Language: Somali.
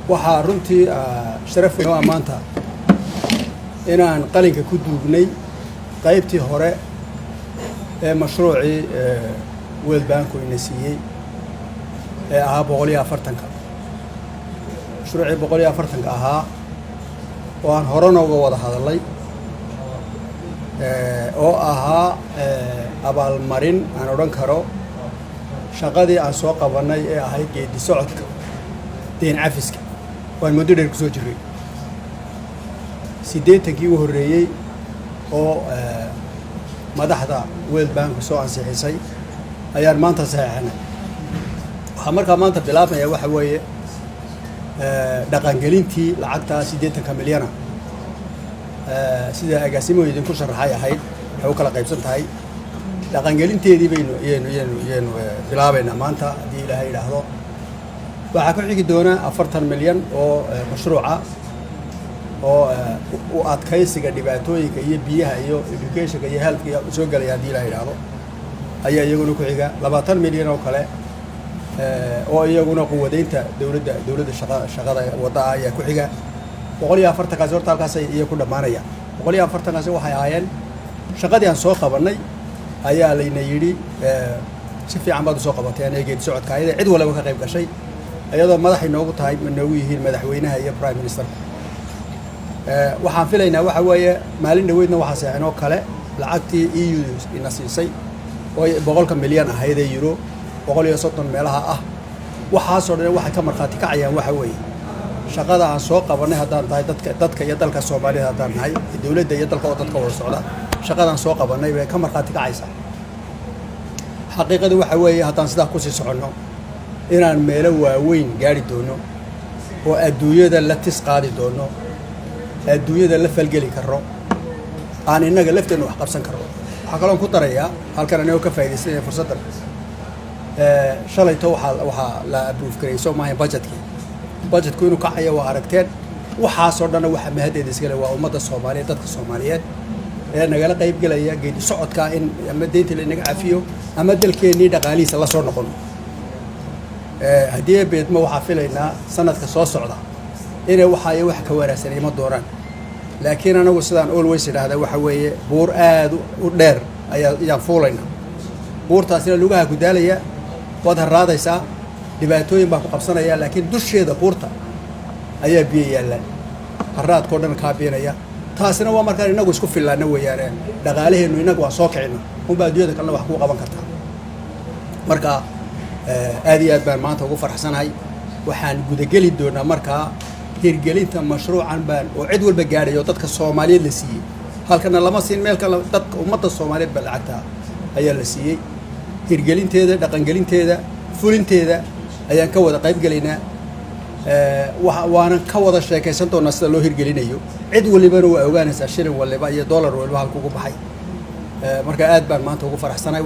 waxaa runtii sharaf weyn oo maanta inaan qalinka ku duubnay qaybtii hore ee mashruucii World Bank ina siiyey ee ahaa 140 mashruucii 140 ahaa oo aan horena uga wada hadalay oo ahaa abaalmarin aan odhan karo shaqadii aan soo qabanay ee ahayd geedi socodka deen cafiska waan muddo dheer ku soo jiray 80kii u horeeyay oo madaxda World Bank soo ansixisay ayaan maanta saxeexnay waxa markaa maanta bilaabmaya waxa weeye dhaqangelintii lacagta 80 milyan sida agaasimo idinku sharaxay ahayd waxa uu kala qaybsan tahay dhaqangelinteedii baynu bilaabaynaa maanta hadii Ilaahay yiraahdo waxa ku xigi doona 40 milyan oo mashruuca oo u adkaysiga dhibaatooyinka iyo biyaha iyo educationka iyo healthka soo galaya hadii Ilaahay yiraahdo ayaa iyaguna ku xiga 20 milyan oo kale oo iyaguna quwadeynta dawladda shaqada wada ayaa ku xiga 140 kaas horta halkaas ay ku dhamaanaya 140 kaas waxay ahaayeen shaqadii aan soo qabanay ayaa layna yiri si fiican baad soo qabateen ee geed socodka ayada cid walba ka qayb gashay ayadoo madax inoogu tahay inoogu yihiin madaxweynaha iyo prime minister waxaan filaynaa waxa weeye maalin dhaweydna waxa saxino kale lacagtii EU ina siisay oo 100 milyan ahayd euro 130 meelaha ah waxa soo dhan waxa ka marxaati kacayaan waxa weeye shaqada aan soo qabanay hadaan tahay dadka iyo dalka Soomaaliyeed hadaan nahay dawladda iyo dalka oo dadka wada socda shaqadan soo qabanay way ka marxaati kacaysaa xaqiiqadu waxa weeye hadaan sidaa ku sii socono inaan meelo waaweyn gaari doono oo adduunyada la tis qaadi doono adduunyada la falgeli karo aan inaga lafteena wax qabsan karo waxa kale oo ku darayaa halkan anoo ka faa'iideysanay fursaddan shalayto waxa la approve gareeyay maahan budgetku inuu kacayo waa aragteen waxa soo dhan waxa mahaddeed iska leh waa ummadda Soomaaliyeed dadka Soomaaliyeed ee nagala qayb galaya geedi socodka in ama deynta la inaga cafiyo ama dalkeenii dhaqaalihiisa la soo noqon hadii beedma waxa filaynaa sanadka soo socda inay wax ka wanaagsan ma dooraan laakiin anagu sidaan always yiraahdo waxa weeye buur aad u dheer ayaan fuulayna buurtaasina lugaha ku daalaya wad haraadaysa dhibaatooyin baa ku qabsanaya laakiin dusheeda buurta ayaa biyo yaalan haraadko dhan ka beenaya taasina waa markaa inagu isku filaana weeyaan dhaqaalaheenu inagu waa soo kicina oo baadiyada kalena wax ku qaban kartaa marka aad iyo aad baan maanta ugu faraxsanahay waxaan gudageli doonaa markaa hirgelinta mashruucan baan oo cid walba gaarayo dadka Soomaaliyeed la siiyay halkana lama siin meel kale dadka ummadda Soomaaliyeed baa lacagta ayaa la siiyay hirgelinteeda dhaqangelinteeda fulinteeda ayaan ka wada qayb galaynaa waana ka wada sheekaysan doonaa sida loo hirgelinayo cid walibana waa ogaanaysaa shilin waliba iyo dollar waliba halku ku baxay marka aad baan maanta ugu faraxsanahay